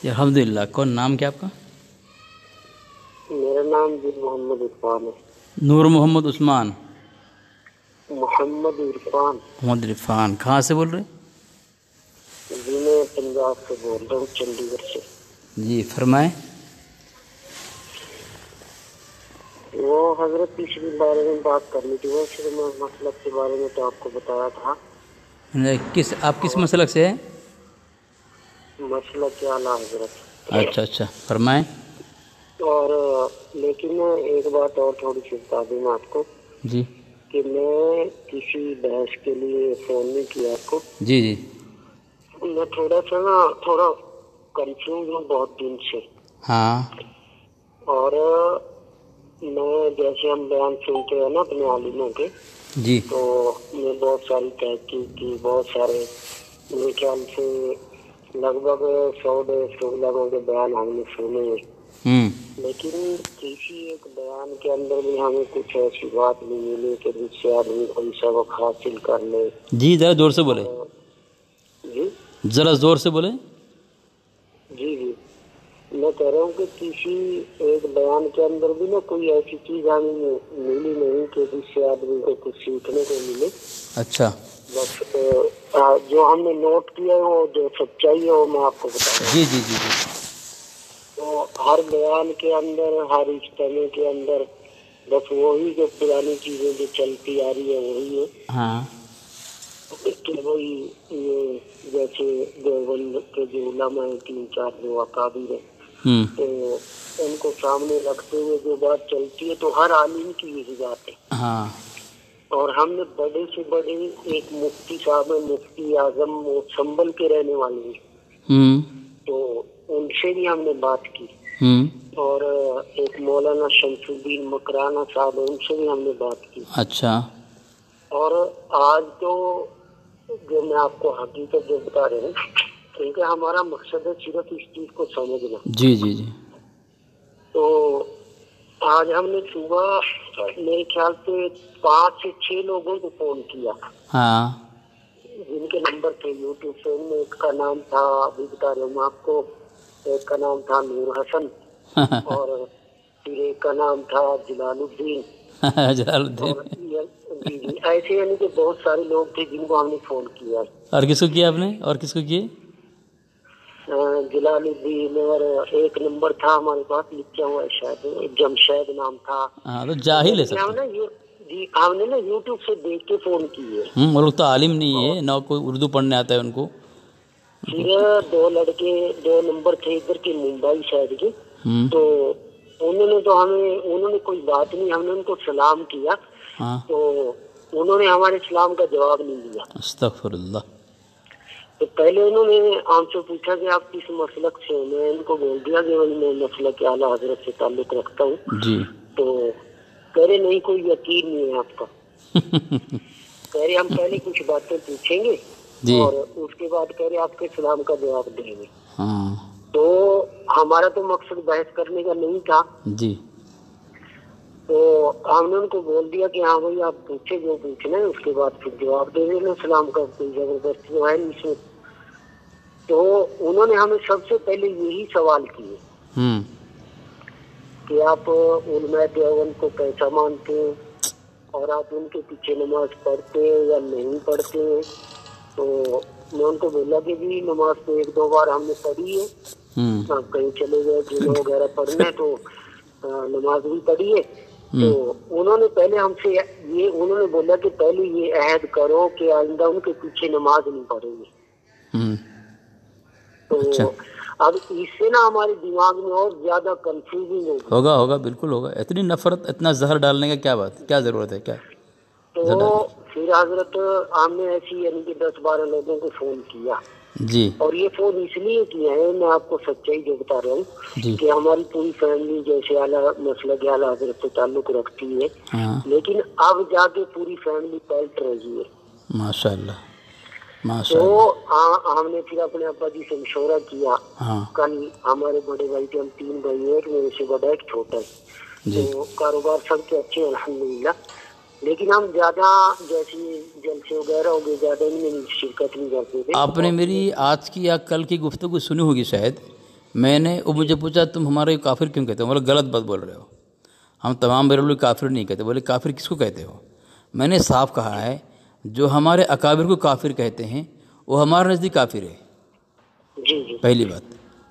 الحمدللہ. کون نام کیا آپ کا؟ میرا نام جی محمد عرفان ہے. نور محمد عثمان. محمد عرفان. محمد عرفان. کہاں سے بول رہے؟ جی میں پنجاب سے بول رہا ہوں، چنڈی گڑھ سے. جی فرمائیں. وہ حضرت پچھلی بارے میں بات کرنی تھی، ویسے میں مسلک کے بارے میں تو آپ کو بتایا تھا. آپ کس مسلک سے ہیں؟ مسلک اعلیٰ حضرت. اچھا اچھا فرمائیں. اور لیکن ایک بات اور تھوڑی سی بتا دوں میں آپ کو جی کہ میں کسی بحث کے لیے فون نہیں کیا آپ کو. جی جی میں تھوڑا کنفیوز ہوں بہت دن سے. ہاں اور میں جیسے ہم بیان سنتے ہیں نا اپنے عالموں کے، جی تو میں بہت ساری تحقیق کی، بہت سارے میرے خیال سے لگ بھگ 100-150 لوگوں کے بیان ہم نے سنے، لیکن کسی ایک بیان کے اندر بھی ہمیں کچھ ایسی بات نہیں ملی کہ جس سے آدمی کوئی سبق حاصل کر لے. جی ذرا زور سے بولے. جی ذرا زور سے بولے. جی میں کہہ رہا ہوں کہ کسی ایک بیان کے اندر بھی نا کوئی ایسی چیز ہمیں ملی نہیں کہ جس سے آدمی کو کچھ سیکھنے کو ملے. اچھا بس جو ہم نے نوٹ کیا ہے وہ جو سچائی ہے وہ میں آپ کو بتا رہا ہوں. جی جی جی جی تو ہر بیان کے اندر، ہر اجتماع کے اندر بس وہی جو پرانی چیزیں جو چلتی آ رہی ہے وہی ہے. ہاں کہ وہی یہ جیسے دیوبند کے جو علماء ہیں 3-4 جو اکابر ہیں، تو ان کو سامنے رکھتے ہوئے جو بات چلتی ہے تو ہر عالم کی یہی بات ہے. ہاں اور ہم نے بڑے سے بڑے ایک مفتی صاحب ہیں، مفتی اعظم، وہ سنبل کے رہنے والے ہیں، تو ان سے بھی ہم نے بات کی. اور ایک مولانا شمس الدین مکرانہ صاحب ان سے بھی ہم نے بات کی. اچھا. اور آج تو جو میں آپ کو حقیقت جو بتا رہے ہیں، کیونکہ ہمارا مقصد ہے صرف اس چیز کو سمجھنا. جی جی جی تو آج ہم نے صبح میرے خیال سے 5 سے 6 لوگوں کو فون کیا، ہاں جن کے نمبر تھے یوٹیوب سے. ایک کا نام تھا، ابھی بتا رہا ہوں آپ کو، ایک کا نام تھا نور حسن، اور پھر ایک کا نام تھا جلال الدین. جلال الدین. جی ایسے یعنی کہ بہت سارے لوگ تھے جن کو ہم نے فون کیا. اور کس کو کیا آپ نے؟ اور کس کو کیے؟ جلال الدین، اور ایک نمبر تھا ہمارے پاس لکھا ہوا ہے شاید جمشید نام تھا. ہاں تو جاہل ہے سب. جی ہم نے نا یوٹیوب سے دیکھ کے فون کیے. وہ لوگ تو عالم نہیں ہے نہ کوئی اردو پڑھنے آتا ہے ان کو. پھر 2 لڑکے 2 نمبر تھے ادھر کے ممبئی شہر کے، تو انہوں نے کوئی بات نہیں، ہم نے ان کو سلام کیا تو انہوں نے ہمارے سلام کا جواب نہیں دیا. استغفر اللہ. تو پہلے انہوں نے ہم سے پوچھا کہ آپ کس مسلک سے ہیں. میں ان کو بول دیا کہ میں مسلک اعلیٰ حضرت سے تعلق رکھتا ہوں. جی تو کہہ رہے نہیں کوئی یقین نہیں ہے آپ کا. کہہ رہے ہم پہلے کچھ باتیں پوچھیں گے اور اس کے بعد کہہ رہے آپ کے سلام کا جواب دیں گے. تو ہمارا تو مقصد بحث کرنے کا نہیں تھا. جی تو ہم نے ان کو بول دیا کہ ہاں بھائی آپ پوچھے جو پوچھنا ہے، اس کے بعد پھر جواب دے دینا. سلام کا کوئی زبردستی جو ہے اس میں. تو انہوں نے ہمیں سب سے پہلے یہی سوال کیے کہ آپ علماء دیوبند کو کیسا مانتے ہیں اور آپ ان کے پیچھے نماز پڑھتے ہیں یا نہیں پڑھتے ہیں. تو میں ان کو بولا کہ جی نماز تو 1-2 بار ہم نے پڑھی ہے، آپ کہیں چلے گئے جنوں وغیرہ پڑھنے تو نماز بھی پڑھی ہے. تو انہوں نے پہلے ہم سے انہوں نے بولا کہ پہلے یہ عہد کرو کہ آئندہ ان کے پیچھے نماز نہیں پڑھیں گے. تو اب اس سے نا ہمارے دماغ میں اور زیادہ کنفیوژن ہوگا بالکل ہوگا. اتنی نفرت، اتنا زہر ڈالنے کا کیا بات، کیا ضرورت ہے؟ کیا تو پھر حضرت ہم نے ایسی یعنی کہ 10-12 لوگوں کو فون کیا. جی اور یہ فون اس لیے کیا ہے، میں آپ کو سچائی جو بتا رہا ہوں کہ ہماری پوری فیملی جیسے اعلیٰ مسلک اعلیٰ حضرت سے تعلق رکھتی ہے، لیکن اب جا کے پوری فیملی پلٹ رہی ہے. ماشاء اللہ. تو ہم نے پھر اپنے ابا جی سے مشورہ کیا. کل ہمارے بڑے بھائی کے ہم 3 بھائی ہیں، میرے سے بڑا ایک چھوٹا ہے. تو کاروبار سب کے اچھے الحمدللہ، لیکن ہم زیادہ جیسے جلسے وغیرہ ہو گئے زیادہ ان میں شرکت نہیں کرتے تھے. آپ نے میری آج کی یا کل کی گفتگو سنی ہوگی شاید میں نے وہ مجھے پوچھا تم ہمارے کافر کیوں کہتے ہو؟ بولے غلط بات بول رہے ہو، ہم تمام بریلوی کافر نہیں کہتے۔ بولے کافر کس کو کہتے ہو؟ میں نے صاف کہا ہے جو ہمارے اکابر کو کافر کہتے ہیں وہ ہمارے نزدیک کافر ہے۔ جی جی پہلی بات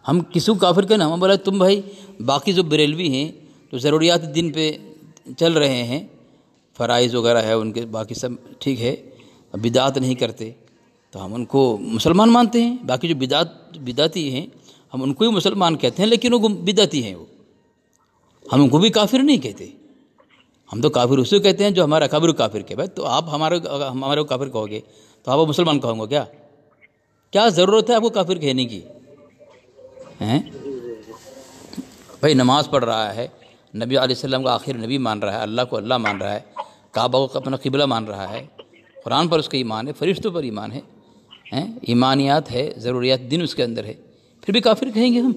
ہم کسی کو کافر کہنا، ہم بولا تم بھائی باقی جو بریلوی ہیں جو ضروریات دین پہ چل رہے ہیں، فرائض وغیرہ ہے ان کے، باقی سب ٹھیک ہے، بدعت نہیں کرتے تو ہم ان کو مسلمان مانتے ہیں۔ باقی جو بدعتی ہیں ہم ان کو ہی مسلمان کہتے ہیں، لیکن وہ بدعتی ہیں، وہ ہم ان کو بھی کافر نہیں کہتے۔ ہم تو کافر اسے کہتے ہیں جو ہمارا اکابر کو کافر کہے۔ بھائی تو آپ ہمارے کو کافر کہو گے تو آپ مسلمان کہوں گے کیا ضرورت ہے آپ کو کافر کہنے کی ہیں؟ بھائی نماز پڑھ رہا ہے، نبی علیہ السلام کا آخر نبی مان رہا ہے، اللہ کو اللہ مان رہا ہے، کعبہ کو اپنا قبلہ مان رہا ہے، قرآن پر اس کا ایمان ہے، فرشتوں پر ایمان ہے، ایمانیات ہے، ضروریات دین اس کے اندر ہے، پھر بھی کافر کہیں گے ہم؟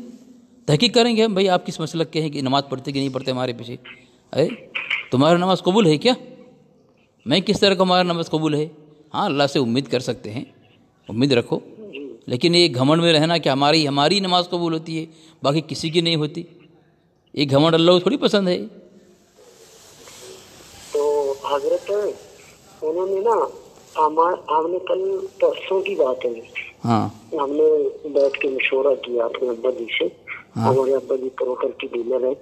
تحقیق کریں گے ہم بھائی آپ کس مسلک کے ہیں کہ نماز پڑھتے کہ نہیں پڑھتے ہمارے پیچھے؟ ارے تمہاری نماز قبول ہے کیا؟ میں کس طرح کا ہمارا نماز قبول ہے؟ ہاں اللہ سے امید کر سکتے ہیں، امید رکھو، لیکن یہ گھمنڈ میں رہنا کہ ہماری نماز قبول ہوتی ہے باقی کسی کی نہیں ہوتی، یہ گھمنڈ اللہ کو تھوڑی پسند ہے۔ تو حضرت انہوں نے نا ہم نے کل پرسوں کی بات ہے، ہاں ہم نے بیٹھ کے مشورہ کیا اپنے ابا جی سے، ہمارے ابا جی پروکر کی ڈیلر ہے،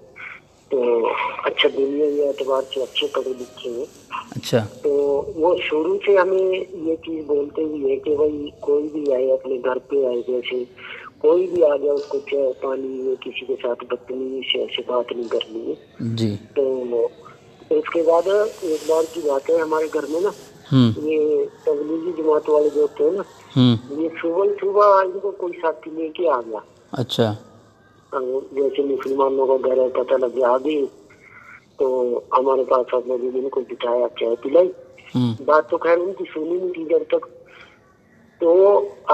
تو اچھا دنیا اعتبار سے اچھے پڑھے لکھے ہیں، اچھا تو وہ شروع سے ہمیں یہ چیز بولتے ہی ہے کہ بھائی کوئی بھی آئے اپنے گھر پہ آئے، جیسے کوئی بھی آ جائے اس کو چائے پانی یا کسی کے ساتھ بدتمیزی سے ایسے بات نہیں کرنی ہے۔ جی تو اس کے بعد ایک بار کی بات ہے ہمارے گھر میں نا یہ تبلیغی جماعت والے جو ہوتے ہیں نا، یہ صبح ان کو کوئی ساتھی لے کے آ گیا، اچھا جیسے مسلمانوں کا گھر ہے پتہ لگ گیا آگے، تو ہمارے پاس اپنے دن ان کو بٹھایا، چائے پلائی، بات تو خیر ان کی سنی نہیں تھی جب تک، تو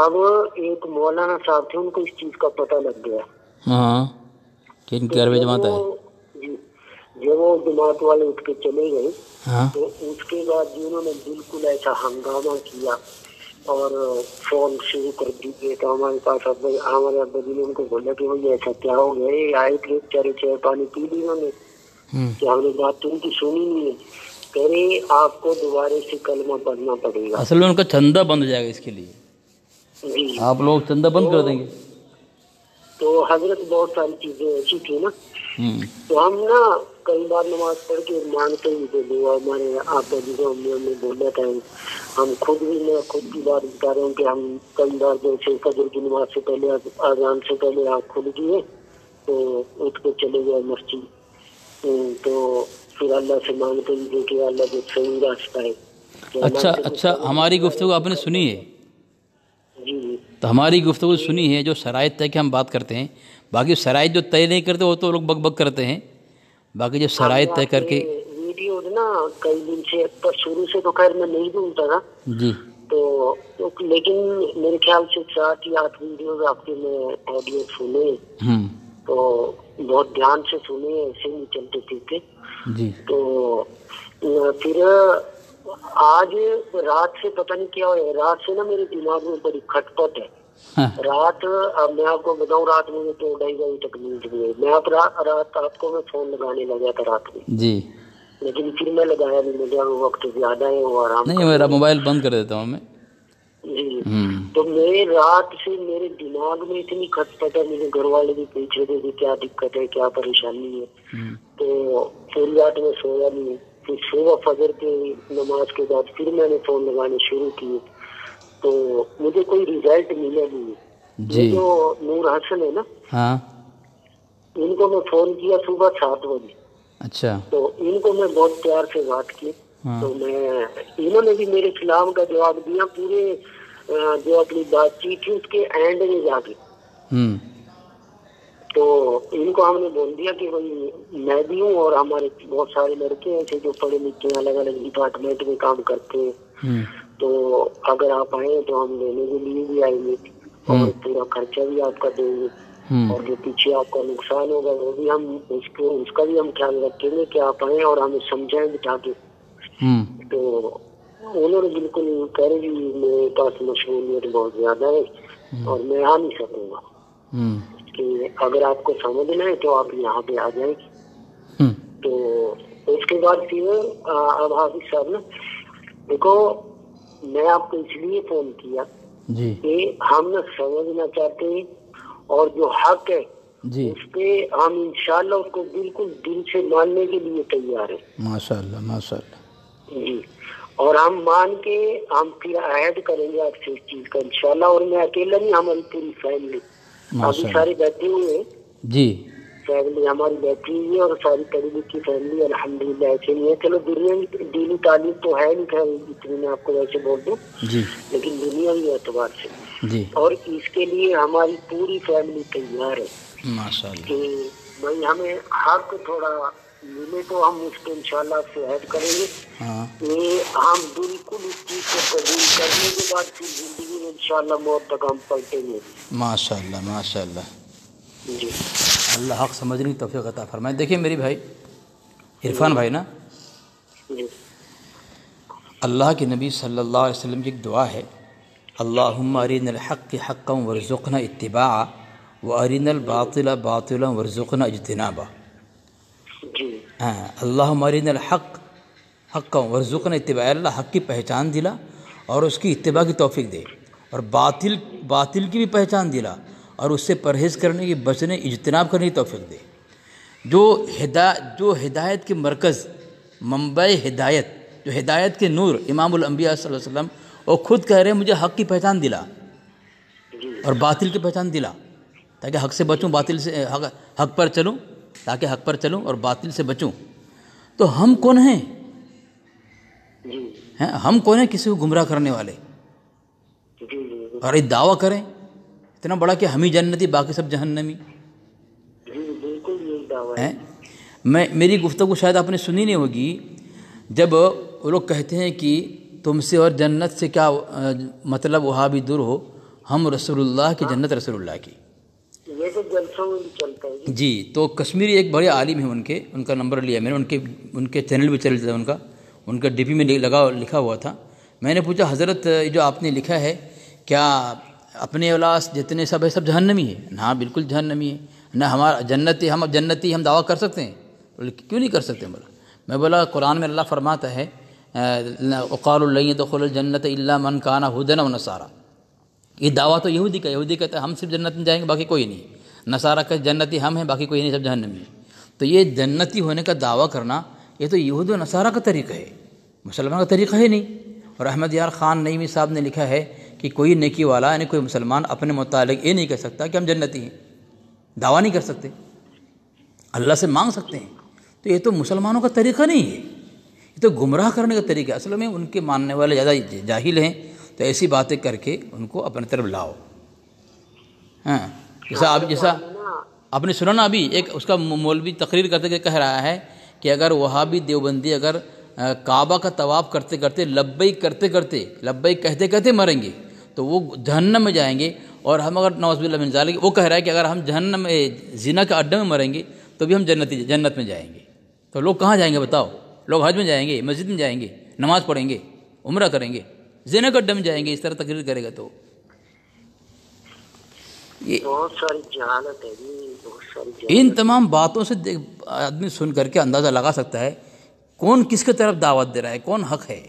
اب ایک مولانا صاحب تھے ان کو اس چیز کا پتہ لگ گیا، ہاں کہ ان کے گھر میں جماعت ہے۔ جی جب وہ جماعت والے اٹھ کے چلے گئے ہاں تو اس کے بعد انہوں نے بالکل ایسا ہنگامہ کیا اور فون شروع کر دیے، تو ہمارے پاس ہمارے ابا جی نے ان کو بولا کہ بھائی ایسا کیا ہو گیا، یہ آئے تھے چارے چائے پانی پی لی انہوں نے کہ ہم نے بات تو ان کی سنی نہیں ہے، کہہ رہے آپ کو دوبارہ سے کلمہ پڑھنا پڑے گا۔ اصل میں ان کا چندہ بند ہو جائے گا، اس کے لیے جی آپ لوگ چندہ بند کر دیں گے۔ تو حضرت بہت ساری چیزیں ایسی تھی نا، تو ہم نا کئی بار نماز پڑھ کے مانتے ہی تھے، ہمارے آپا جی کو ہم نے بولا تھا، ہم خود بھی، میں خود کی بات بتا رہا ہوں کہ ہم کئی بار جیسے فجر کی نماز سے پہلے اذان سے پہلے آنکھ کھل گئی تو اٹھ کے چلے گئے مسجد، تو پھر اللہ سے مانگتے ہی تھے کہ اللہ جو صحیح راستہ ہے۔ اچھا ہماری گفتگو آپ نے سنی ہے؟ جی جی تو ہماری گفتگو سنی ہے، جو شرائط طے کے ہم بات کرتے ہیں، باقی شرائط جو طے نہیں کرتے وہ تو لوگ بک بک کرتے ہیں، باقی جو شرائط طے کر کے ویڈیو نا کئی دن سے شروع سے تو خیر میں نہیں ڈھونڈتا تھا، جی تو لیکن میرے خیال سے 7 یا 8 ویڈیوز آپ کے میں آڈیو سنے، تو بہت دھیان سے سنے، ایسے نہیں چلتے پھرتے، جی تو پھر آج رات سے پتہ نہیں کیا ہوا ہے، رات سے نا میرے دماغ میں بڑی کھٹپٹ ہے، رات اب میں آپ کو بتاؤں رات مجھے تو 2:30 بجے تک نیند نہیں ہے، میں رات آپ کو میں فون لگانے لگا تھا رات میں، جی لیکن پھر میں لگایا نہیں، مجھے وقت زیادہ ہے وہ آرام نہیں، میرا موبائل بند کر دیتا ہوں میں۔ جی تو میرے رات سے میرے دماغ میں اتنی کھٹپٹ ہے، میرے گھر والے بھی پوچھ رہے تھے کہ کیا دقت ہے، کیا پریشانی ہے، تو پوری رات میں سویا نہیں، پھر صبح فجر کی نماز کے بعد پھر میں نے فون لگانے شروع کیے، تو مجھے کوئی ریزلٹ ملا نہیں۔ یہ جو نور حسن ہے نا، ہاں ان کو میں فون کیا صبح 7 بجے، اچھا تو ان کو میں بہت پیار سے بات کی، تو انہوں نے بھی میرے کلام کا جواب دیا، پورے جو اپنی بات چیت تھی اس کے اینڈ میں جا کے، تو ان کو ہم نے بول دیا کہ بھائی میں بھی ہوں اور ہمارے بہت سارے لڑکے ایسے جو پڑھے لکھے ہیں، الگ الگ ڈپارٹمنٹ میں کام کرتے ہیں، تو اگر آپ آئیں تو ہم لینے کے لیے بھی آئیں گے اور پورا خرچہ بھی آپ کا دیں گے، اور جو پیچھے آپ کا نقصان ہوگا وہ بھی ہم اس کا بھی ہم خیال رکھیں گے کہ آپ آئیں اور ہمیں سمجھائیں بٹھا کے۔ تو انہوں نے بالکل کہہ رہے کہ میرے پاس مشغولیت بہت زیادہ ہے اور میں آ نہیں سکوں گا، کہ اگر آپ کو سمجھنا ہے تو آپ یہاں پہ آ جائیں. تو اس کے بعد پھر اب حافظ صاحب نا دیکھو میں آپ کو اس لیے فون کیا جی کہ ہم نہ سمجھنا چاہتے ہیں اور جو حق ہے جی اس پہ ہم انشاءاللہ اس کو بالکل دل سے ماننے کے لیے تیار ہیں. ماشاء اللہ ماشاء اللہ. جی اور ہم مان کے ہم پھر عہد کریں گے آپ سے اس چیز کا انشاءاللہ. اور میں اکیلا نہیں, ہماری پوری فیملی ابھی سارے بیٹھے ہوئے ہیں. جی فیملی ہماری بیٹھی ہوئی ہے اور ساری پڑھی لکھی فیملی الحمدللہ. ایسے نہیں ہے, چلو دنیا کی دینی تعلیم تو ہے نہیں خیر اتنی میں آپ کو ویسے بول دوں, جی لیکن دنیاوی اعتبار سے جی اور اس کے لیے ہماری پوری فیملی تیار ہے ماشاء اللہ. کہ بھائی ہمیں حق تھوڑا ملے تو ہم اس کو انشاءاللہ آپ سے عہد کریں گے ہاں کہ ہم بالکل اس چیز کو قبول کرنے کے بعد پھر زندگی میں انشاءاللہ موت تک ہم پلٹیں گے. ماشاء اللہ ماشاء اللہ. جی اللہ حق سمجھنے کی توفیق عطا فرمائے. دیکھیں میری بھائی عرفان بھائی نا, جی اللہ کے نبی صلی اللہ علیہ وسلم کی ایک دعا ہے, اللہم ارنا الحق حقا وارزقنا اتباعا وارنا الباطل باطلا وارزقنا اجتنابا. جی ہاں اللہم ارنا الحق حقا وارزقنا اتباعا, اللہ حق کی پہچان دلا اور اس کی اتباع کی توفیق دے, اور باطل کی بھی پہچان دلا اور اس سے پرہیز کرنے کی بچنے اجتناب کرنے کی توفیق دے. جو ہدایت کے مرکز منبع ہدایت, جو ہدایت کے نور امام الانبیاء صلی اللہ علیہ وسلم, وہ خود کہہ رہے ہیں مجھے حق کی پہچان دلا اور باطل کی پہچان دلا تاکہ حق سے بچوں, باطل سے حق پر چلوں, تاکہ حق پر چلوں اور باطل سے بچوں. تو ہم کون ہیں؟ ہم کون ہیں کسی کو گمراہ کرنے والے اور یہ دعویٰ کریں اتنا بڑا کہ ہم ہی جنتی باقی سب جہنمی ہیں. میری گفتگو شاید آپ نے سنی نہیں ہوگی جب وہ لوگ کہتے ہیں کہ تم سے اور جنت سے کیا مطلب, وہاں بھی دور ہو, ہم رسول اللہ کی جنت رسول اللہ کی. یہ تو جلسوں میں بھی چلتا ہے. جی تو کشمیری ایک بڑے عالم ہیں, ان کا نمبر لیا میں نے, ان کے چینل بھی چل جاتا ہے, ان کا ڈی پی میں لکھا ہوا تھا. میں نے پوچھا حضرت جو آپ نے لکھا ہے کیا اپنے اولاس جتنے سب ہے سب جہنمی ہے؟ ہاں بالکل جہنمی ہے. نہ ہمارا جنتی, ہم جنتی ہم دعویٰ کر سکتے ہیں؟ کیوں نہیں کر سکتے؟ میں بولا قرآن میں اللہ فرماتا ہے وقالوا لن يدخل الجنة الا من كان هودا ونصارى. یہ دعویٰ تو یہودی کا, یہودی کہتا ہے ہم صرف جنت میں جائیں گے باقی کوئی نہیں, نصارہ کا جنتی ہم ہیں باقی کوئی نہیں, سب جہنمی ہیں. تو یہ جنتی ہونے کا دعویٰ کرنا یہ تو یہود و نصارہ کا طریقہ ہے, مسلمان کا طریقہ ہے نہیں. اور احمد یار خان نعیمی صاحب نے لکھا ہے کہ کوئی نیکی والا یعنی کوئی مسلمان اپنے متعلق یہ نہیں کہہ سکتا کہ ہم جنتی ہیں, دعویٰ نہیں کر سکتے, اللہ سے مانگ سکتے ہیں. تو یہ تو مسلمانوں کا طریقہ نہیں ہے, یہ تو گمراہ کرنے کا طریقہ ہے. اصل میں ان کے ماننے والے زیادہ جاہل ہیں, تو ایسی باتیں کر کے ان کو اپنے طرف لاؤ. ہاں جیسا آپ نے سنا نا ابھی ایک اس کا مولوی تقریر کرتے کہ کہہ رہا ہے کہ اگر وہابی دیوبندی اگر کعبہ کا طواف کرتے کرتے لبیک کہتے کہتے مریں گے تو وہ جہنم میں جائیں گے, اور ہم اگر نعوذ باللہ من ذالک, وہ کہہ رہا ہے کہ اگر ہم جہنم میں زنا کے اڈے میں مریں گے تو بھی ہم جنت میں جائیں گے. تو لوگ کہاں جائیں گے بتاؤ؟ لوگ حج میں جائیں گے, مسجد میں جائیں گے, نماز پڑھیں گے, عمرہ کریں گے, زنا کے اڈے میں جائیں گے. اس طرح تقریر کرے گا تو یہ بہت ساری جہالت ہے جی, بہت ساری جہالت. ان تمام باتوں سے آدمی سن کر کے اندازہ لگا سکتا ہے کون کس کے طرف دعوت دے رہا ہے, کون حق ہے.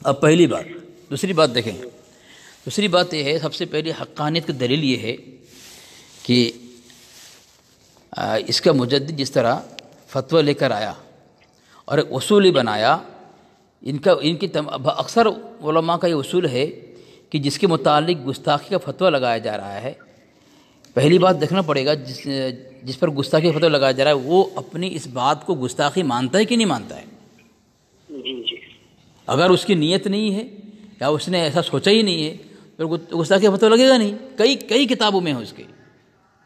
اب پہلی بات. دوسری بات دیکھیں, دوسری بات یہ ہے, سب سے پہلی حقانیت کی دلیل یہ ہے کہ اس کا مجدد جس طرح فتویٰ لے کر آیا اور ایک اصول ہی بنایا, ان کی اکثر علماء کا یہ اصول ہے کہ جس کے متعلق گستاخی کا فتویٰ لگایا جا رہا ہے, پہلی بات دیکھنا پڑے گا جس پر گستاخی کا فتویٰ لگایا جا رہا ہے وہ اپنی اس بات کو گستاخی مانتا ہے کہ نہیں مانتا ہے. جی اگر اس کی نیت نہیں ہے یا اس نے ایسا سوچا ہی نہیں ہے پھر گستاخی کا فتویٰ لگے گا نہیں. کئی کتابوں میں ہے اس کے,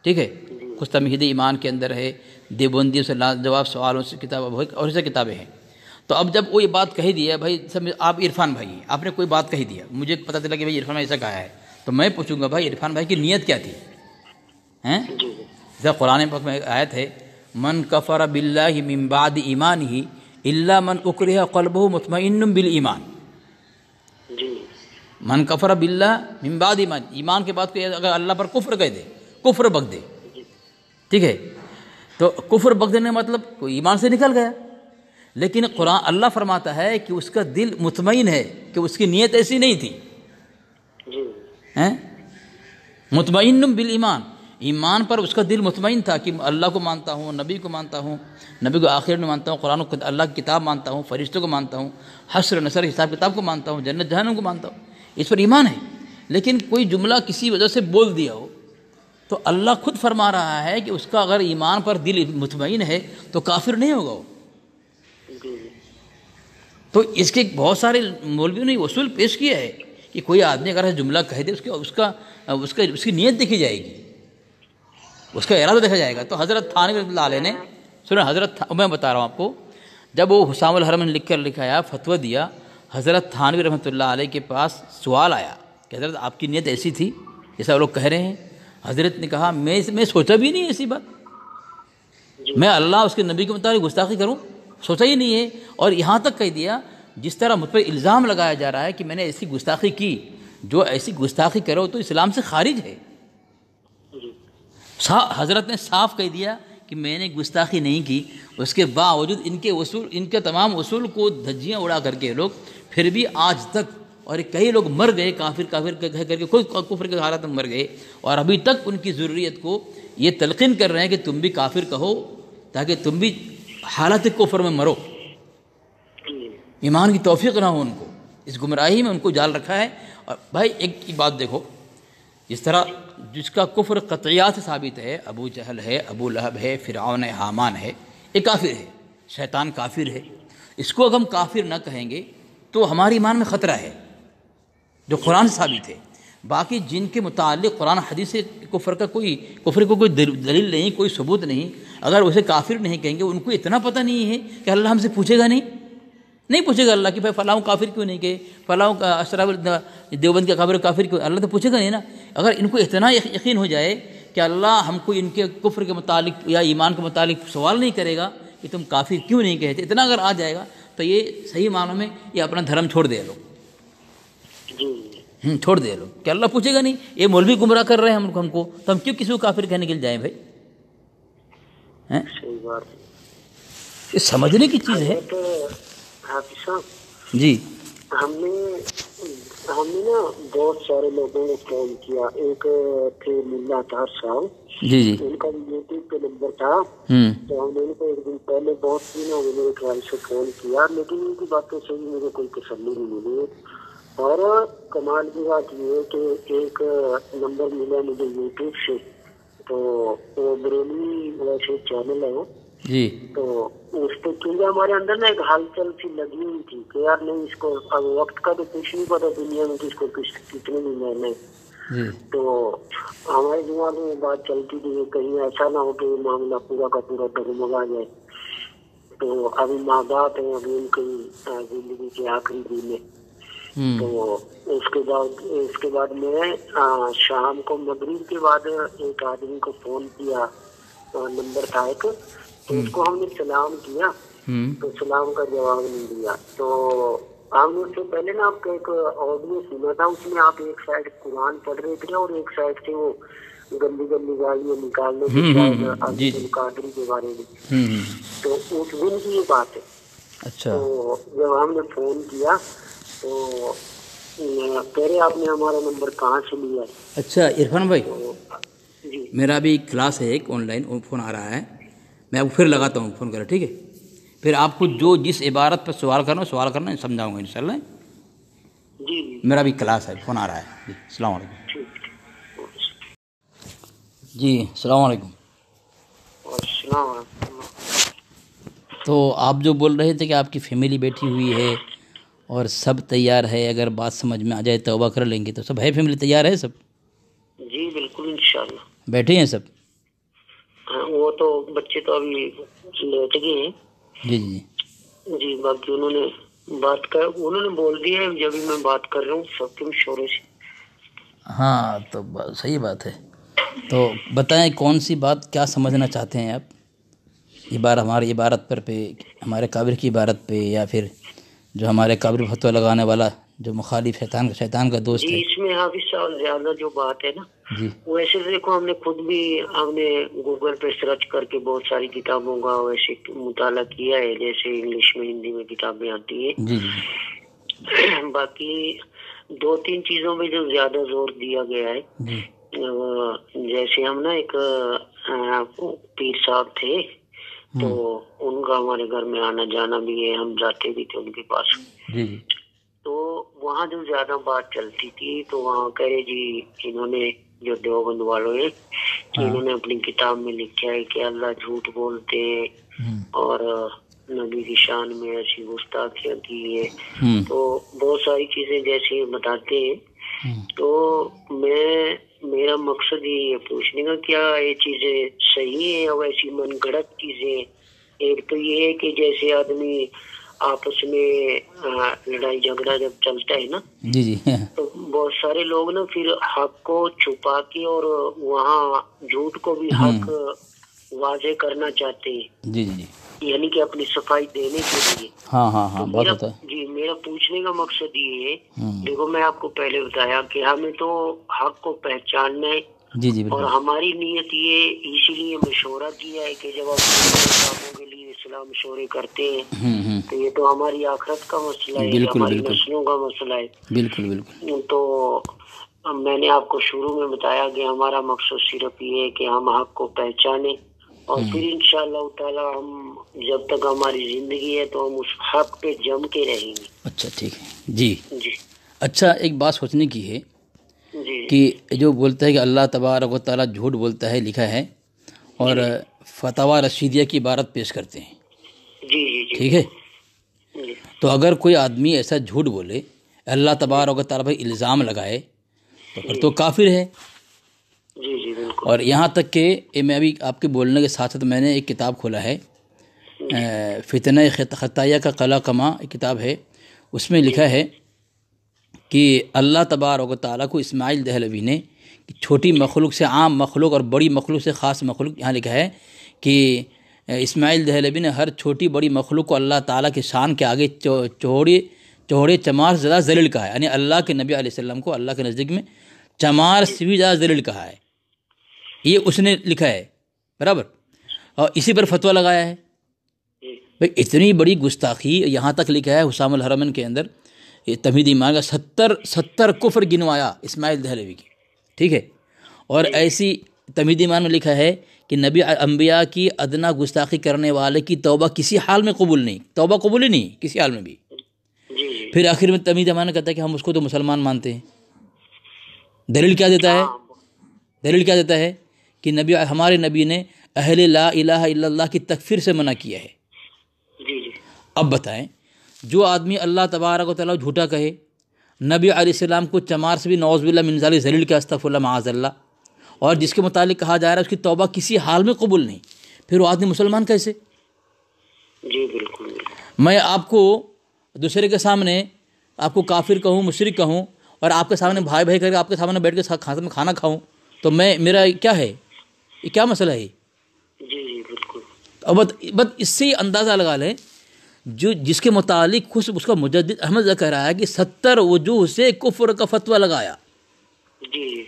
ٹھیک ہے, کچھ تمہید ایمان کے اندر ہے, دیوبندیوں سے جواب سوالوں سے کتاب اور ایسے کتابیں ہیں. تو اب جب وہ یہ بات کہہ دیا بھائی سب, آپ عرفان بھائی ہیں, آپ نے کوئی بات کہہ دیا, مجھے پتہ چلا کہ بھائی عرفان بھائی ایسا کہا ہے, تو میں پوچھوں گا بھائی عرفان بھائی کی نیت کیا تھی ہیں؟ جیسا قرآن پاک میں آیت ہے من کفر باللہ من بعد ایمانہ الا من اکرہ قلبہ مطمئن بالایمان. من کفر باللہ من بعد ایمان, ایمان کے بعد کوئی اگر اللہ پر کفر کہہ دے, کفر بک دے، ٹھیک ہے، تو کفر بک دینے مطلب کوئی ایمان سے نکل گیا، لیکن قرآن اللہ فرماتا ہے کہ اس کا دل مطمئن ہے کہ اس کی نیت ایسی نہیں تھی، مطمئن بالایمان، ایمان پر اس کا دل مطمئن تھا کہ اللہ کو مانتا ہوں، نبی کو مانتا ہوں، نبی کو آخر میں مانتا ہوں، قرآن کو اللہ کی کتاب مانتا ہوں، فرشتوں کو مانتا ہوں، حشر نصر حساب کتاب کو مانتا ہوں، جنت جہنم کو مانتا ہوں، اس پر ایمان ہے۔ لیکن کوئی جملہ کسی وجہ سے بول دیا ہو تو اللہ خود فرما رہا ہے کہ اس کا اگر ایمان پر دل مطمئن ہے تو کافر نہیں ہوگا وہ۔ تو اس کے بہت سارے مولویوں نے اصول پیش کیا ہے کہ کوئی آدمی اگر جملہ کہہ دے اس کی نیت دیکھی جائے گی، اس کا ارادہ دیکھا جائے گا۔ تو حضرت تھانوی رحمۃ اللہ علیہ نے میں بتا رہا ہوں آپ کو، جب وہ حسام الحرم نے لکھ کر لکھایا، فتویٰ دیا، حضرت تھانوی رحمۃ اللہ علیہ کے پاس سوال آیا کہ حضرت آپ کی نیت ایسی تھی جیسا وہ لوگ کہہ رہے ہیں؟ حضرت نے کہا میں سوچا بھی نہیں ایسی بات، میں اللہ اس کے نبی کے مطابق گستاخی کروں، سوچا ہی نہیں ہے۔ اور یہاں تک کہہ دیا جس طرح مجھ پر الزام لگایا جا رہا ہے کہ میں نے ایسی گستاخی کی، جو ایسی گستاخی کرو تو اسلام سے خارج ہے۔ حضرت نے صاف کہہ دیا کہ میں نے گستاخی نہیں کی، اس کے باوجود ان کے تمام اصول کو دھجیاں اڑا کر کے لوگ پھر بھی آج تک، اور کئی لوگ مر گئے کافر کہہ کر کے، خود کفر کے حالت میں مر گئے، اور ابھی تک ان کی ضروریت کو یہ تلقین کر رہے ہیں کہ تم بھی کافر کہو تاکہ تم بھی حالت کفر میں مرو۔ ایمان کی توفیق نہ ہو ان کو، اس گمراہی میں ان کو جال رکھا ہے۔ اور بھائی ایک بات دیکھو، جس طرح جس کا کفر قطعیات سے ثابت ہے، ابو جہل ہے، ابو لہب ہے، فرعون ہے، حامان ہے، یہ کافر ہے، شیطان کافر ہے، اس کو اگر ہم کافر نہ کہیں گے تو ہمارے ایمان میں خطرہ ہے جو قرآن سے ثابت ہے۔ باقی جن کے متعلق قرآن حدیث سے کفر کو کوئی دلیل نہیں، کوئی ثبوت نہیں، اگر اسے کافر نہیں کہیں گے، ان کو اتنا پتہ نہیں ہے کہ اللہ ہم سے پوچھے گا نہیں پوچھے گا اللہ کہ بھائی فلاں کافر کیوں نہیں کہے، فلاں اشراف دیوبند کے قابر کافر کیوں، اللہ تو پوچھے گا نہیں نا۔ اگر ان کو اتنا یقین ہو جائے کہ اللہ ہم کو ان کے کفر کے متعلق یا ایمان کے متعلق سوال نہیں کرے گا کہ تم کافر کیوں نہیں کہتے، اتنا اگر آ جائے گا تو یہ صحیح معنوں میں یہ اپنا دھرم چھوڑ دے لوگ، چھوڑ دے لوگ کہ اللہ پوچھے گا نہیں، یہ مولوی گمراہ کر رہے ہیں ہم کو، تو ہم کیوں کسی کو کافر کہنے کے لیے جائیں بھائی؟ یہ سمجھنے کی چیز ہے۔ جی ہم نے نا بہت سارے لوگوں کو فون کیا، ایک تھے ملا طاہر صاحب، جی ان کا یوٹیوب پہ نمبر تھا، تو ہم نے ان کو ایک دن پہلے بہت دنوں میں میرے خیال سے فون کیا، لیکن ان کی باتوں سے بھی مجھے کوئی تسلی نہیں ملی۔ اور کمال کی بات یہ ہے کہ ایک نمبر ملا مجھے یوٹیوب سے، تو وہ بریلوی ویسے چینل ہے جی، تو اس پہ کیونکہ ہمارے اندر نا ایک ہلچل سی لگی ہوئی تھی کہ یار نہیں اس کو اب وقت کا تو کچھ نہیں پتا دنیا میں، کس کو کتنے بھی مہینے، تو ہمارے دماغ میں بات چلتی تھی کہ کہیں ایسا نہ ہو کہ یہ معاملہ پورا کا پورا ڈگمگا جائے۔ تو ابھی ماں باپ ہیں، ابھی ان کی زندگی کے آخری دن ہے، تو اس کے بعد میں شام کو مغرب کے بعد ایک آدمی کو فون کیا، نمبر تھا ایک، تو اس کو ہم نے سلام کیا تو سلام کا جواب نہیں دیا۔ تو ہم نے اس سے پہلے نا آپ کا ایک آڈیو سنا تھا، اس میں آپ ایک سائڈ قرآن پڑھ رہے تھے اور ایک سائڈ سے وہ گندی گالیاں نکالنے کی شاید القادری کے بارے میں، تو اس دن کی یہ بات ہے۔ اچھا، تو جب ہم نے فون کیا تو کہہ رہے آپ نے ہمارا نمبر کہاں سے لیا ہے؟ اچھا عرفان بھائی، جی میرا بھی کلاس ہے ایک آن لائن، فون آ رہا ہے، میں آپ کو پھر لگاتا ہوں فون کریں، ٹھیک ہے؟ پھر آپ کو جو جس عبارت پر سوال کرنا سمجھاؤں گا انشاءاللہ۔ جی میرا بھی کلاس ہے، فون آ رہا ہے جی، السلام علیکم۔ جی السلام علیکم۔ السلام۔ تو آپ جو بول رہے تھے کہ آپ کی فیملی بیٹھی ہوئی ہے اور سب تیار ہے، اگر بات سمجھ میں آ جائے توبہ کر لیں گے، تو سب ہے فیملی تیار ہے سب؟ جی بالکل انشاءاللہ بیٹھے ہیں سب؟ وہ تو بچے تو ابھی لیٹ گئے ہیں۔ جی جی جی باقی انہوں نے بول دیا ہے، جب میں بات کر رہا ہوں سب کے مشورے سے۔ ہاں تو صحیح بات ہے، تو بتائیں کون سی بات کیا سمجھنا چاہتے ہیں آپ؟ ہماری عبارت پر پہ، ہمارے قابر کی عبارت پہ، یا پھر جو ہمارے قابر فتویٰ لگانے والا جو مخالف شیطان کا دوست ہے؟ جی اس میں حافظ صاحب زیادہ جو بات ہے نا، جی ویسے دیکھو ہم نے خود بھی ہم نے گوگل پہ سرچ کر کے بہت ساری کتابوں کا ویسے مطالعہ کیا ہے، جیسے انگلش میں ہندی میں کتابیں آتی ہیں. جی جی باقی 2-3 چیزوں میں جو زیادہ زور دیا گیا ہے، جی جیسے ہم نا ایک پیر صاحب تھے تو ان کا ہمارے گھر میں آنا جانا بھی ہے، ہم جاتے بھی تھے ان کے پاس. جی جی تو وہاں جو زیادہ بات چلتی تھی تو وہاں کہے جی انہوں نے جو دیوبند والوں ہیں کہ انہوں نے اپنی کتاب میں لکھا ہے کہ اللہ جھوٹ بولتے اور نبی کی شان میں ایسی گستاخیاں کی ہے. تو بہت ساری چیزیں جیسے بتاتے ہیں. تو میرا مقصد یہ پوچھنے کا کیا یہ چیزیں صحیح ہیں اور ایسی من گھڑت چیزیں. ایک تو یہ ہے کہ جیسے آدمی آپس میں لڑائی جھگڑا جب چلتا ہے نا، جی جی تو بہت سارے لوگ نا پھر حق کو چھپا کے اور وہاں جھوٹ کو بھی حق واضح کرنا چاہتے ہیں، جی جی یعنی کہ اپنی صفائی دینے کے لیے. ہاں ہاں ہاں بہت ہوتا ہے. جی میرا پوچھنے کا مقصد یہ ہے، دیکھو میں آپ کو پہلے بتایا کہ ہمیں تو حق کو پہچاننا ہے، جی جی اور بالکل. ہماری نیت یہ اسی لیے مشورہ کیا ہے کہ جب آپ کاموں کے لیے اصلاح مشورے کرتے ہیں تو یہ تو ہماری آخرت کا مسئلہ ہے، بالکل ہماری بالکل نسلوں کا مسئلہ ہے. بالکل بالکل. تو میں نے آپ کو شروع میں بتایا کہ ہمارا مقصد صرف یہ ہے کہ ہم حق کو پہچانیں، اور پھر انشاءاللہ تعالی ہم جب تک ہماری زندگی ہے تو ہم اس حق پہ جم کے رہیں گے. اچھا ٹھیک ہے. جی جی اچھا ایک بات سوچنے کی ہے جی کہ جو بولتا ہے کہ اللہ تبارک و تعالیٰ جھوٹ بولتا ہے، لکھا ہے، اور فتاوی رشیدیہ کی عبارت پیش کرتے ہیں. جی جی ٹھیک ہے. جی تو اگر کوئی آدمی ایسا جھوٹ بولے، اللہ تبارک و تعالیٰ پر الزام لگائے، تو پھر تو کافر ہے. جی جی بالکل. اور یہاں تک کہ میں ابھی آپ کے بولنے کے ساتھ ساتھ میں نے ایک کتاب کھولا ہے، فتنہ خطایہ کا قلع کما ایک کتاب ہے، اس میں لکھا ہے کہ اللہ تبارک و تعالیٰ کو اسماعیل دہلوی نے چھوٹی مخلوق سے عام مخلوق اور بڑی مخلوق سے خاص مخلوق، یہاں لکھا ہے کہ اسماعیل دہلوی نے ہر چھوٹی بڑی مخلوق کو اللہ تعالیٰ کے شان کے آگے چوڑے چمار سے زیادہ ذلیل کہا ہے. یعنی اللہ کے نبی علیہ السلام کو اللہ کے نزدیک میں چمار سے بھی زیادہ ذلیل کہا ہے. یہ اس نے لکھا ہے، برابر، اور اسی پر فتویٰ لگایا ہے. بھئی اتنی بڑی گستاخی، یہاں تک لکھا ہے حسام الحرمین کے اندر تمہید ایمان کا 70 کفر گنوایا اسماعیل دہلوی کی. ٹھیک ہے. اور ایسی تمہید ایمان میں لکھا ہے کہ نبی انبیاء کی ادنا گستاخی کرنے والے کی توبہ کسی حال میں قبول نہیں، توبہ قبول ہی نہیں کسی حال میں بھی. پھر آخر میں تمہید ایمان کہتا ہے کہ ہم اس کو تو مسلمان مانتے ہیں. دلیل کیا دیتا ہے؟ دلیل کیا دیتا ہے کہ ہمارے نبی نے اہل لا الہ الا اللہ کی تکفیر سے منع کیا ہے. اب بتائیں، جو آدمی اللہ تبارک و تعالیٰ جھوٹا کہے، نبی علیہ السلام کو چمار سے بھی نعوذ باللہ من ذلک ذلیل کے استغفر اللہ معاذ اللہ، اور جس کے متعلق کہا جا رہا ہے اس کی توبہ کسی حال میں قبول نہیں، پھر وہ آدمی مسلمان کیسے؟ جی بالکل. میں آپ کو دوسرے کے سامنے آپ کو کافر کہوں، مشرک کہوں، اور آپ کے سامنے بھائی بھائی کر کے آپ کے سامنے بیٹھ کے کھانا کھاؤں، تو میرا کیا ہے؟ یہ کیا مسئلہ ہے؟ جی بالکل. اب بس اس سے اندازہ لگا لیں جس کے متعلق خود اس کا مجدد احمد کہہ رہا ہے کہ 70 وجوہ سے کفر کا فتویٰ لگایا. جی.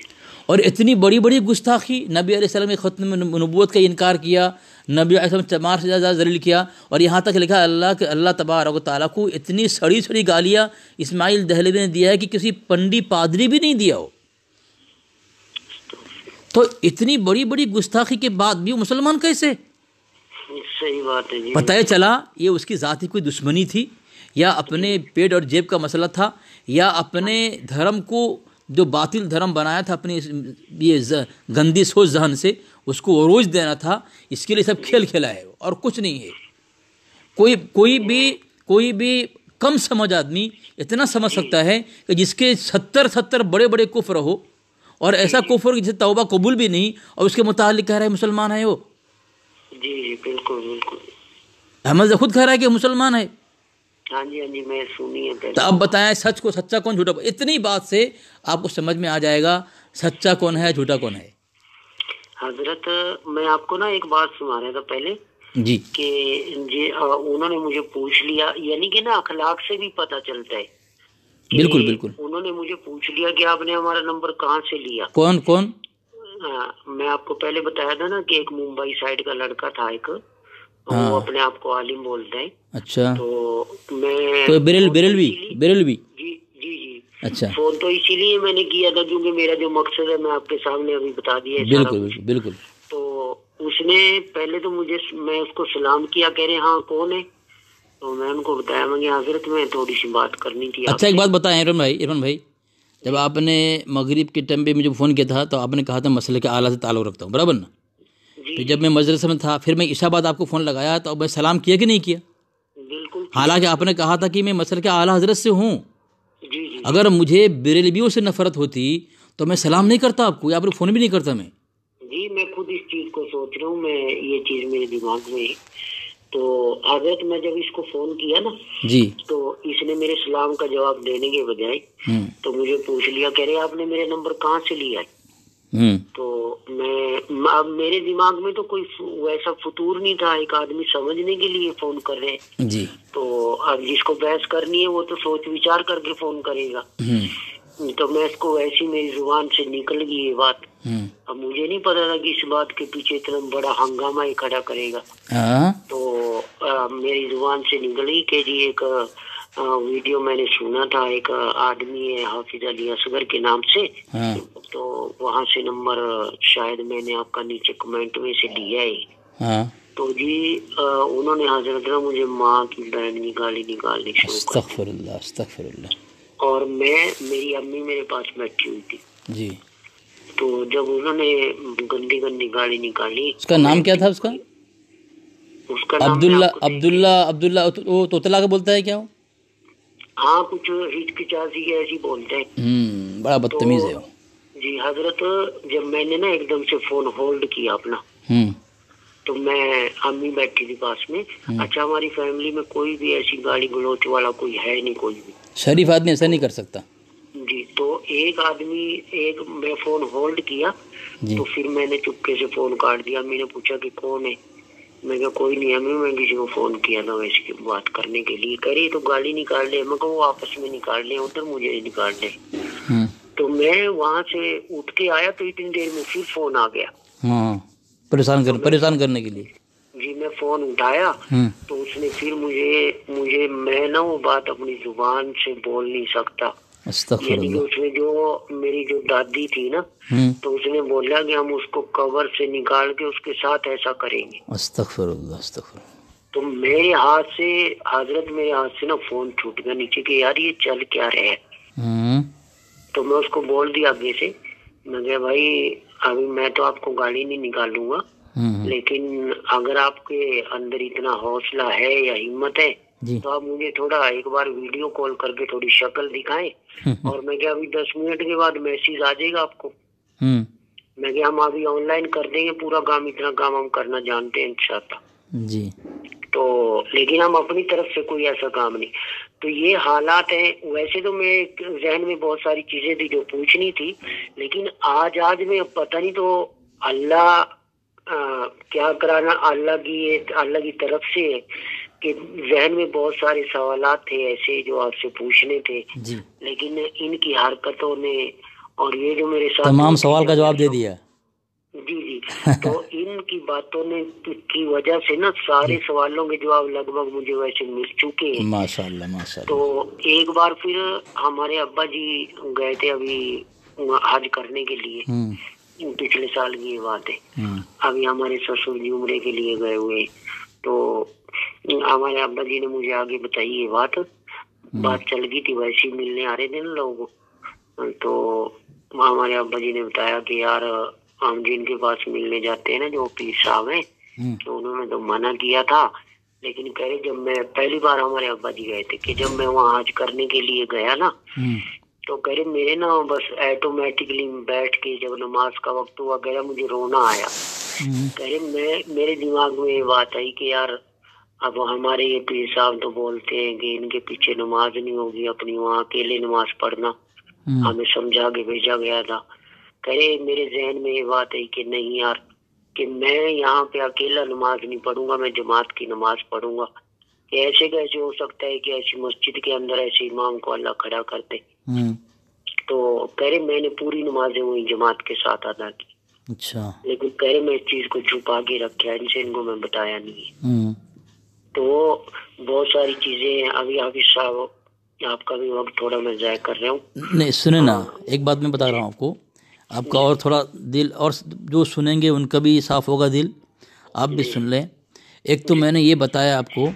اور اتنی بڑی بڑی گستاخی، نبی علیہ السلام کے ختم نبوت کا انکار کیا، نبی علیہ السلام چمار سے زیادہ ذلیل کیا، اور یہاں تک لکھا اللہ تبارک و تعالیٰ کو اتنی سڑی گالیاں اسماعیل دہلوی نے دیا ہے کہ کسی پنڈی پادری بھی نہیں دیا ہو. تو اتنی بڑی بڑی گستاخی کے بعد بھی وہ مسلمان کیسے؟ صحیح بات ہے. پتہ چلا یہ اس کی ذاتی کوئی دشمنی تھی، یا اپنے پیٹ اور جیب کا مسئلہ تھا، یا اپنے دھرم کو جو باطل دھرم بنایا تھا اپنی یہ گندی سوچ ذہن سے اس کو عروج دینا تھا. اس کے لیے سب کھیل کھیلا ہے اور کچھ نہیں ہے. کوئی بھی کم سمجھ آدمی اتنا سمجھ سکتا ہے کہ جس کے 70 بڑے بڑے کفر ہو، اور ایسا کفر جسے توبہ قبول بھی نہیں، اور اس کے متعلق کہہ رہا ہے مسلمان ہے وہ. جی بالکل بالکل. احمد خود کہہ رہا ہے کہ مسلمان ہے. ہاں جی میں سنی ہے. تو اب بتائیں سچ کو سچا کون، جھوٹا کون؟ اتنی بات سے آپ کو سمجھ میں آ جائے گا سچا کون ہے جھوٹا کون ہے. حضرت میں آپ کو نا ایک بات سنا رہا تھا پہلے جی کہ انہوں نے مجھے پوچھ لیا، یعنی کہ نا اخلاق سے بھی پتہ چلتا ہے. بالکل بالکل. انہوں نے مجھے پوچھ لیا کہ آپ نے ہمارا نمبر کہاں سے لیا. کون میں آپ کو پہلے بتایا تھا نا کہ ایک ممبئی سائڈ کا لڑکا تھا ایک، وہ اپنے آپ کو عالم بولتا ہے. اچھا تو میں تو بریلوی جی جی جی اچھا فون تو اسی لیے میں نے کیا تھا کیونکہ میرا جو مقصد ہے میں آپ کے سامنے ابھی بتا دیا ہے سارا کچھ. بالکل. تو اس نے پہلے تو میں اس کو سلام کیا، کہہ رہے ہاں کون ہے، تو میں ان کو بتایا میں کہ حضرت میں تھوڑی سی بات کرنی تھی. اچھا ایک بات بتائیں عرفان بھائی، جب آپ نے مغرب کے ٹائم پہ مجھے فون کیا تھا تو آپ نے کہا تھا مسئلے کے اعلیٰ سے تعلق رکھتا ہوں، برابر نا؟ تو جب میں مدرسے میں تھا پھر میں عشاء بعد آپ کو فون لگایا تو اب میں سلام کیا کہ نہیں کیا؟ بالکل. حالانکہ آپ نے کہا تھا کہ میں مسئلے کے اعلیٰ حضرت سے ہوں. جی جی اگر مجھے بریلویوں سے نفرت ہوتی تو میں سلام نہیں کرتا آپ کو، یا آپ کو فون بھی نہیں کرتا میں. جی میں خود اس چیز کو سوچ رہا ہوں، میں یہ چیز میرے دماغ میں ہے. تو حضرت میں جب اس کو فون کیا نا جی تو اس نے میرے سلام کا جواب دینے کے بجائے تو مجھے پوچھ لیا، کہہ رہے آپ نے میرے نمبر کہاں سے لیا ہے. تو اب میرے دماغ میں تو کوئی ویسا فطور نہیں تھا، ایک آدمی سمجھنے کے لیے فون کر رہے. جی تو اب جس کو بحث کرنی ہے وہ تو سوچ وچار کر کے فون کرے گا. تو میں اس کو ویسی میری زبان سے نکل گئی یہ بات. اب مجھے نہیں پتا تھا کہ اس بات کے پیچھے اتنا بڑا ہنگامہ ہی کھڑا کرے گا. تو میری زبان سے نکل گئی کہ جی ایک ویڈیو میں نے سنا تھا، ایک آدمی ہے حافظ علی اصغر کے نام سے، تو وہاں سے نمبر شاید میں نے آپ کا نیچے کمنٹ میں سے لیا ہے. تو جی انہوں نے حضرت نا مجھے ماں کی بہن نکالنی شروع کر. استغفر اللہ. اور میری امی میرے پاس بیٹھی ہوئی تھی. جی تو جب انہوں نے گندی گالی نکالی. اس کا نام کیا تھا؟ اس کا نام عبداللہ وہ توتلا کا بولتا ہے کیا وہ؟ ہاں کچھ ہچکچاسی ایسی بولتے ہیں. بڑا بدتمیز ہے وہ. جی حضرت جب میں نے نا ایک دم سے فون ہولڈ کیا اپنا، تو میں امی بیٹھی تھی پاس میں. اچھا ہماری فیملی میں کوئی بھی ایسی گالی گلوچ والا کوئی ہے نہیں، کوئی بھی شریف آدمی ایسا نہیں کر سکتا. جی تو میں فون ہولڈ کیا تو پھر میں نے چپکے سے فون کاٹ دیا. امی نے پوچھا کہ کون ہے، میں کہا کوئی نہیں امی، میں کسی کو فون کیا تھا ویسے کی بات کرنے کے لیے. کہہ رہی تو گالی نکال لے. میں کہا وہ آپس میں نکال لیں، ادھر مجھے نہیں نکال لے. تو میں وہاں سے اٹھ کے آیا تو اتنی دیر میں پھر فون آ گیا پریشان کرنے کے لیے. جی میں فون اٹھایا تو اس نے پھر مجھے میں نا وہ بات اپنی زبان سے بول نہیں سکتا. یعنی کہ اس میں جو میری جو دادی تھی نا تو اس نے بولا کہ ہم اس کو کور سے نکال کے اس کے ساتھ ایسا کریں گے. استغفر اللہ. تو میرے ہاتھ سے حضرت میرے ہاتھ سے نا فون چھوٹ گیا نیچے کہ یار یہ چل کیا رہے. تو میں اس کو بول دیا آگے سے، میں کہ بھائی ابھی میں تو آپ کو گالی نہیں نکالوں گا، لیکن اگر آپ کے اندر اتنا حوصلہ ہے یا ہمت ہے تو آپ مجھے تھوڑا ایک بار ویڈیو کال کر کے تھوڑی شکل دکھائیں. اور میں کہ ابھی 10 منٹ کے بعد میسج آ جائے گا آپ کو. میں کہ ہم ابھی آن لائن کر دیں گے پورا کام، اتنا کام ہم کرنا جانتے ہیں انشاءاللہ. جی تو لیکن ہم اپنی طرف سے کوئی ایسا کام نہیں. تو یہ حالات ہیں. ویسے تو میں ذہن میں بہت ساری چیزیں تھی جو پوچھنی تھی، لیکن آج میں پتہ نہیں تو اللہ کیا کرانا اللہ کی طرف سے ہے کہ ذہن میں بہت سارے سوالات تھے ایسے جو آپ سے پوچھنے تھے. لیکن ان کی حرکتوں نے اور یہ جو میرے ساتھ تمام سوال کا جواب دے دیا. جی تو ان کی باتوں نے کی وجہ سے نا سارے سوالوں کے جواب لگ بھگ مجھے ویسے مل چکے ہیں. ماشاءاللہ. تو ایک بار پھر ہمارے ابا جی گئے تھے ابھی حج کرنے کے لیے، پچھلے سال کی یہ بات ہے. ابھی ہمارے سسر جی عمرے کے لیے گئے ہوئے، تو ہمارے ابا جی نے مجھے آگے بتائی یہ بات چل گئی تھی، ویسے ملنے آ رہے تھے نا لوگ. تو ہمارے ابا جی نے بتایا کہ یار ہم جن کے پاس ملنے جاتے ہیں نا جو پیر صاحب ہیں، تو انہوں نے تو منع کیا تھا. لیکن کہہ رہے جب میں پہلی بار ہمارے ابا جی گئے تھے کہ جب میں وہاں حج کرنے کے لیے گیا نا تو کہہ رہے میرے نا بس ایٹومیٹکلی بیٹھ کے جب نماز کا وقت ہوا کہہ رہا مجھے رونا آیا. کہہ رہے میرے دماغ میں یہ بات آئی کہ یار اب ہمارے یہ پیر صاحب تو بولتے ہیں کہ ان کے پیچھے نماز نہیں ہوگی، اپنی وہاں اکیلے نماز پڑھنا ہمیں سمجھا کے بھیجا گیا تھا. کہہ رہے میرے ذہن میں یہ بات آئی کہ نہیں یار کہ میں یہاں پہ اکیلا نماز نہیں پڑھوں گا، میں جماعت کی نماز پڑھوں گا. کہ ایسے کیسے ہو سکتا ہے کہ ایسی مسجد کے اندر ایسے امام کو اللہ کھڑا کر دے. تو کہہ رہے میں نے پوری نمازیں وہی جماعت کے ساتھ ادا کی. اچھا. لیکن کہہ رہے میں اس چیز کو چھپا کے رکھا ان سے، ان کو میں بتایا نہیں. تو بہت ساری چیزیں ہیں. ابھی حافظ صاحب آپ کا بھی وقت تھوڑا میں ضائع کر رہا ہوں. نہیں سنیں نا، ایک بات میں بتا رہا ہوں آپ کا اور تھوڑا دل، اور جو سنیں گے ان کا بھی صاف ہوگا دل، آپ بھی سن لیں. ایک تو میں نے یہ بتایا آپ کو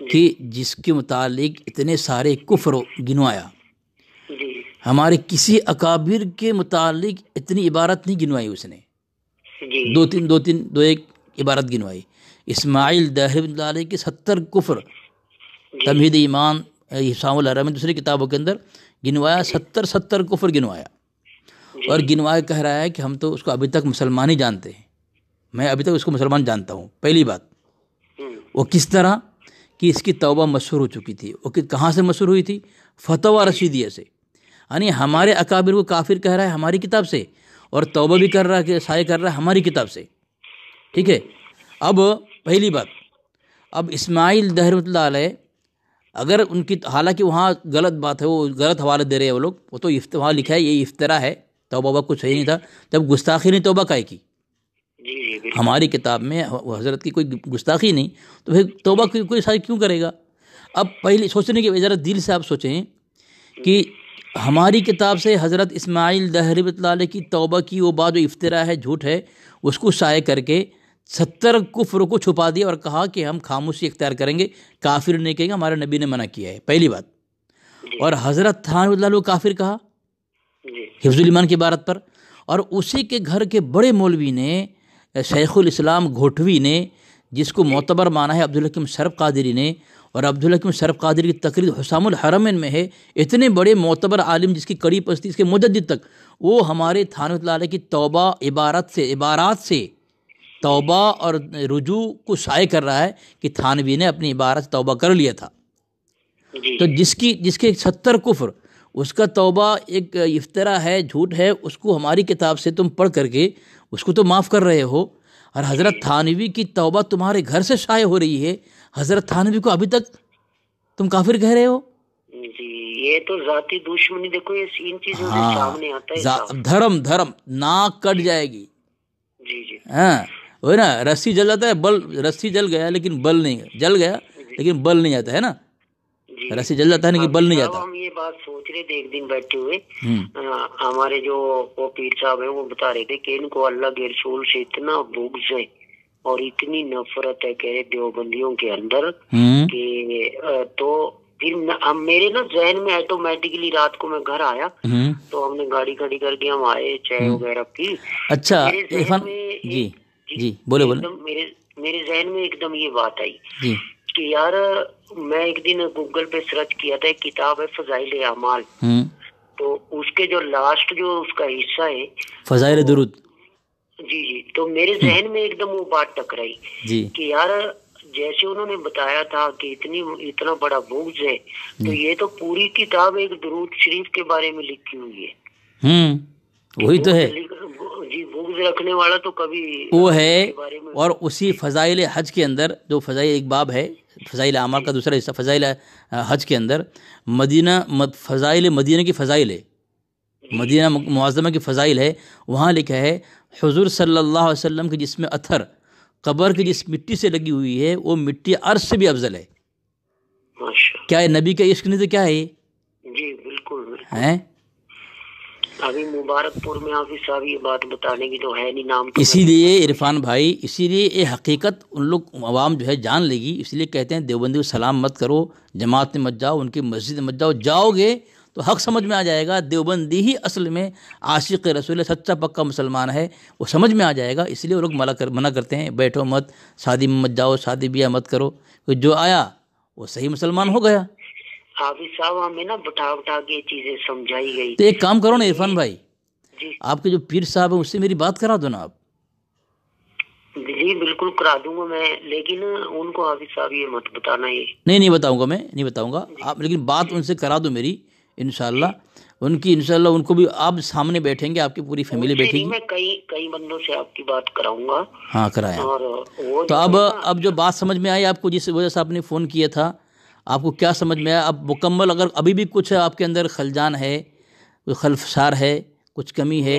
کہ جس کے متعلق اتنے سارے کفر گنوایا، جی ہمارے کسی اکابر کے متعلق اتنی عبارت نہیں گنوائی اس نے. جی دو ایک عبارت گنوائی. اسماعیل دہری رحمۃ اللہ علیہ کے 70 کفر، تمہید ایمان، حسام الحرمین دوسری کتابوں کے اندر گنوایا. 70 کفر گنوایا، اور گنوایا کہہ رہا ہے کہ ہم تو اس کو ابھی تک مسلمان ہی جانتے ہیں. میں ابھی تک اس کو مسلمان جانتا ہوں. پہلی بات، وہ کس طرح کہ اس کی توبہ مشہور ہو چکی تھی. وہ کہاں سے مشہور ہوئی تھی؟ فتویٰ رشیدیہ سے. یعنی ہمارے اکابر کو کافر کہہ رہا ہے ہماری کتاب سے، اور توبہ بھی کر رہا ہے کہ سائے کر رہا ہے ہماری کتاب سے. ٹھیک ہے. اب پہلی بات، اب اسماعیل دہری رحمۃ اللہ علیہ، اگر ان کی، حالانکہ وہاں غلط بات ہے، وہ غلط حوالے دے رہے ہیں وہ لوگ. وہ تو وہاں لکھا ہے یہ افطرا ہے، توبہ کچھ صحیح نہیں تھا. جب گستاخی نہیں توبہ کائے کی؟ ہماری کتاب میں حضرت کی کوئی گستاخی نہیں، تو پھر توبہ کوئی ساری کیوں کرے گا؟ اب پہلے سوچنے کی ذرا دل سے آپ سوچیں کہ ہماری کتاب سے حضرت اسماعیل دہری رحمۃ اللہ علیہ کی توبہ کی وہ بات جو افطرا ہے، جھوٹ ہے، اس کو شائع کر کے 70 کفر کو چھپا دیا، اور کہا کہ ہم خاموشی اختیار کریں گے، کافر نہیں کہیں گے، ہمارے نبی نے منع کیا ہے. پہلی بات. اور حضرت تھانوی اللہ علیہ کو کافر کہا حفظ الایمان کی عبارت پر. اور اسی کے گھر کے بڑے مولوی نے، شیخ الاسلام گھوٹوی نے، جس کو معتبر مانا ہے عبدالحکیم شرف قادری نے، اور عبدالحکیم شرف قادری کی تقریر حسام الحرمین میں ہے. اتنے بڑے معتبر عالم جس کی کڑی پستی اس کے مجدد تک، وہ ہمارے تھانوی اللہ علیہ کی توبہ عبارات سے توبہ اور رجوع کو شائع کر رہا ہے کہ تھانوی نے اپنی عبارت سے توبہ کر لیا تھا. تو جس کے 70 کفر، اس کا توبہ ایک افطرا ہے، جھوٹ ہے، اس کو ہماری کتاب سے تم پڑھ کر کے اس کو تو معاف کر رہے ہو. اور حضرت تھانوی کی توبہ تمہارے گھر سے شائع ہو رہی ہے، حضرت تھانوی کو ابھی تک تم کافر کہہ رہے ہو. جی یہ تو ذاتی دشمنی، دیکھو یہ ان چیزوں سے سامنے آتا ہے. دھرم ناک کٹ جائے گی. جی ہاں وہ نا، رسی جل جاتا ہے، رسی جل گیا لیکن بل نہیں، جل گیا لیکن بل نہیں جاتا ہے نا. رسی جل جاتا ہے لیکن بل نہیں جاتا. ہم یہ بات سوچ رہے تھے ایک دن بیٹھے ہوئے، ہمارے جو وہ پیر صاحب ہیں وہ بتا رہے تھے کہ ان کو اللہ کے رسول سے اتنا بغض ہے اور اتنی نفرت ہے کہ دیوبندیوں کے اندر کہ تو پھر میرے نا ذہن میں آٹومیٹکلی رات کو میں گھر آیا تو ہم نے گاڑی کھڑی کر کے ہم آئے، چائے وغیرہ پی. اچھا جی بولے میرے ذہن میں ایک دم یہ بات آئی کہ یار میں ایک دن گوگل پہ سرچ کیا تھا، ایک کتاب ہے فضائل اعمال، تو اس کے جو لاسٹ جو اس کا حصہ ہے فضائل درود. جی تو میرے ذہن میں ایک دم وہ بات ٹکرائی کہ یار جیسے انہوں نے بتایا تھا کہ اتنا بڑا بغض ہے، تو یہ تو پوری کتاب ایک درود شریف کے بارے میں لکھی ہوئی ہے. وہی تو ہے جی، بغض رکھنے والا تو کبھی وہ ہے. اور اسی فضائل حج کے اندر جو فضائل ایک باب ہے، فضائل اعمال کا دوسرا حصہ فضائل حج کے اندر فضائل مدینہ کی فضائل ہے، مدینہ معظمہ کی فضائل ہے. وہاں لکھا ہے حضور صلی اللہ علیہ وسلم کے جس میں اتھر قبر کی جس مٹی سے لگی ہوئی ہے، وہ مٹی عرش سے بھی افضل ہے. کیا ہے نبی کا عشق نہیں تو کیا ہے یہ؟ جی بالکل ہیں. ابھی مبارک پور میں آپ صاحب یہ بات بتانے کی تو ہے نہیں نام. اسی لیے عرفان بھائی، اسی لیے یہ حقیقت ان لوگ عوام جو ہے جان لے گی. اس لیے کہتے ہیں دیوبندی کو سلام مت کرو، جماعت میں مت جاؤ، ان کی مسجد میں مت جاؤ. جاؤ گے تو حق سمجھ میں آ جائے گا. دیوبندی ہی اصل میں عاشق رسول، سچا پکا مسلمان ہے، وہ سمجھ میں آ جائے گا. اس لیے وہ لوگ منع کرتے ہیں، بیٹھو مت، شادی میں مت جاؤ، شادی بیاہ مت کرو. جو آیا وہ صحیح مسلمان ہو گیا. حافظ صاحب ہمیں نا بٹھا کے یہ چیزیں سمجھائی گئی. تو ایک کام کرو نا عرفان بھائی، آپ کے جو پیر صاحب ہیں اس سے میری بات کرا دو نا آپ. جی بالکل کرا دوں گا میں، لیکن ان کو حافظ صاحب یہ مت بتانا. یہ نہیں بتاؤں گا، میں نہیں بتاؤں گا آپ، لیکن بات ان سے کرا دو میری انشاءاللہ. انشاءاللہ ان کو بھی آپ سامنے بیٹھیں گے، آپ کی پوری فیملی بیٹھے گی. میں کئی بندوں سے آپ کی بات کراؤں گا. ہاں کرائیں. تو اب جو بات سمجھ میں آئی آپ کو، جس وجہ سے آپ نے فون کیا تھا، آپ کو کیا سمجھ میں آیا اب مکمل؟ اگر ابھی بھی کچھ آپ کے اندر خلجان ہے، کوئی خلفشار ہے، کچھ کمی ہے،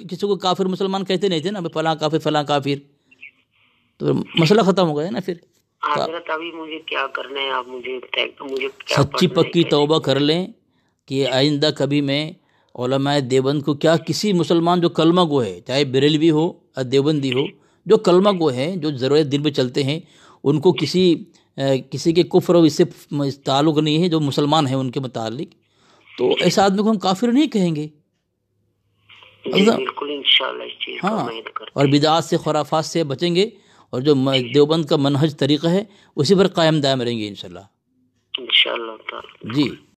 کسی کو کافر مسلمان کہتے نہیں تھے نا، فلاں کافر فلاں کافر، تو مسئلہ ختم ہو گیا نا پھر۔ حضرت ابھی مجھے کیا کرنا ہے، آپ مجھے کیا سچی پڑھنا ہے، پکی کیسے توبہ کر لیں کہ آئندہ کبھی میں علماء دیوبند کو کیا، کسی مسلمان جو کلمہ گو ہے، چاہے بریلوی ہو یا دیوبندی ہو، جو کلمہ گو ہیں، جو ضرورت دل پہ چلتے ہیں، ان کو کسی کے کفر و اس سے تعلق نہیں ہے، جو مسلمان ہیں ان کے متعلق، تو ایسے آدمی کو ہم کافر نہیں کہیں گے۔ جی بالکل انشاءاللہ اس چیز کا ہاں، امید کرتے اور بدعات سے خرافات سے بچیں گے، اور جو دیوبند کا منہج طریقہ ہے اسی پر قائم دائم رہیں گے انشاءاللہ۔ انشاءاللہ تعالی۔ جی